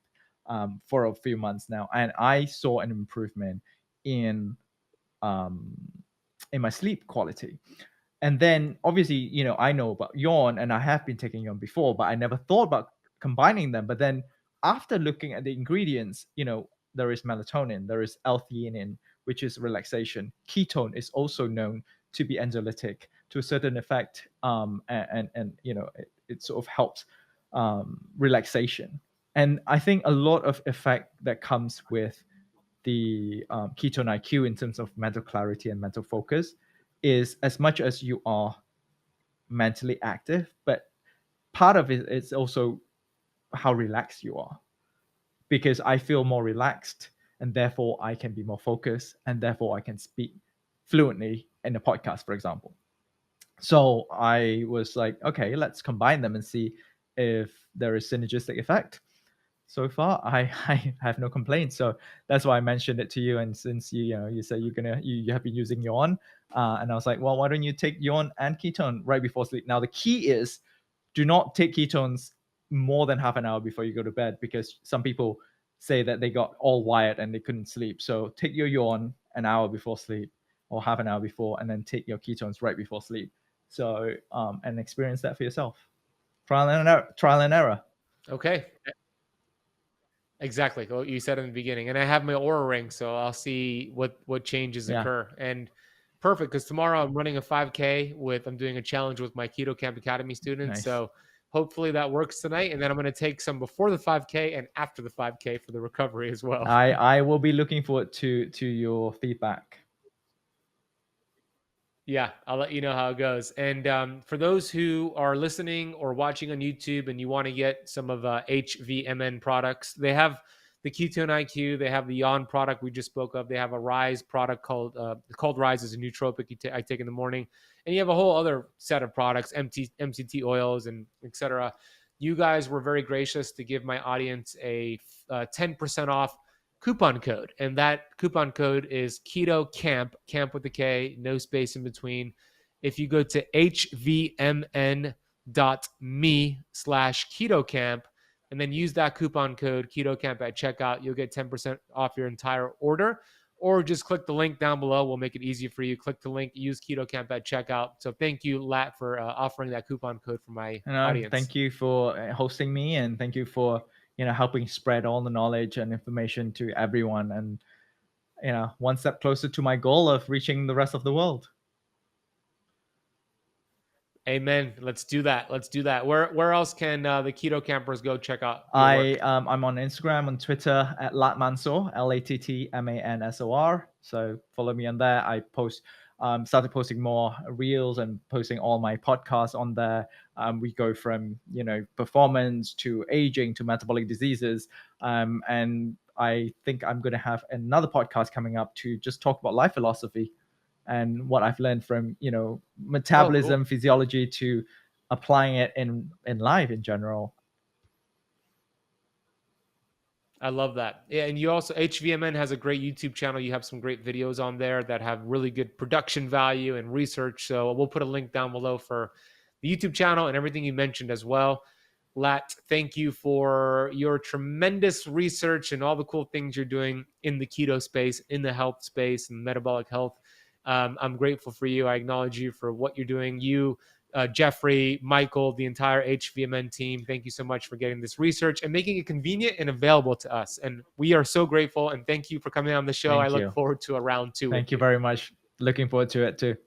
for a few months now, and I saw an improvement in um, in my sleep quality. And then obviously, I know about Yawn and I have been taking Yawn before, but I never thought about combining them. But then after looking at the ingredients, there is melatonin, there is L-theanine, which is relaxation. Ketone is also known to be anxiolytic to a certain effect, and it sort of helps relaxation. And I think a lot of effect that comes with the Ketone-IQ in terms of mental clarity and mental focus is as much as you are mentally active, but part of it is also how relaxed you are. Because I feel more relaxed and therefore I can be more focused and therefore I can speak fluently in a podcast, for example. So I was like, okay, let's combine them and see if there is synergistic effect. So far, I have no complaints. So that's why I mentioned it to you. And since you say you have been using Yawn, and I was like, well, why don't you take Yawn and ketone right before sleep? Now the key is, do not take ketones more than half an hour before you go to bed, because some people say that they got all wired and they couldn't sleep. So take your Yawn an hour before sleep or half an hour before, and then take your ketones right before sleep. So and experience that for yourself. Trial and error. Trial and error. Okay. Exactly. Well, you said in the beginning, and I have my Aura ring, so I'll see what changes Yeah. occur. And perfect, because tomorrow I'm running a 5K I'm doing a challenge with my Keto Camp Academy students. Nice. So hopefully that works tonight, and then I'm going to take some before the 5K and after the 5K for the recovery as well. I will be looking forward to your feedback. Yeah, I'll let you know how it goes. And for those who are listening or watching on YouTube and you want to get some of H.V.M.N. products, they have the Ketone-IQ, they have the Yawn product we just spoke of, they have a Rise product called Rise, is a nootropic I take in the morning, and you have a whole other set of products, MCT oils and etc. You guys were very gracious to give my audience a 10% off coupon code, and that coupon code is keto camp with a K, no space in between. If you go to hvmn.me/keto camp and then use that coupon code keto camp at checkout, you'll get 10% off your entire order. Or just click the link down below. We'll make it easy for you. Click the link, use keto camp at checkout. So thank you, Lat, for offering that coupon code for my audience. Thank you for hosting me, and thank you for helping spread all the knowledge and information to everyone. And one step closer to my goal of reaching the rest of the world. Amen. Let's do that. Let's do that. Where else can the keto campers go check out your work? I'm on Instagram, on Twitter at Latt Mansor, LATTMANSOR. So follow me on there. I started posting more reels and posting all my podcasts on there. We go from performance to aging to metabolic diseases, and I think I'm going to have another podcast coming up to just talk about life philosophy and what I've learned from Oh, metabolism, cool. physiology to applying it in life in general. I love that. Yeah, and you also HVMN has a great YouTube channel. You have some great videos on there that have really good production value and research. So we'll put a link down below for the YouTube channel and everything you mentioned as well. Latt, thank you for your tremendous research and all the cool things you're doing in the keto space, in the health space, and metabolic health. I'm grateful for you. I acknowledge you for what you're doing. You, Jeffrey, Michael, the entire HVMN team, thank you so much for getting this research and making it convenient and available to us. And we are so grateful. And thank you for coming on the show. I Thank look you. forward to a round two with Thank you you. very much. Looking forward to it too.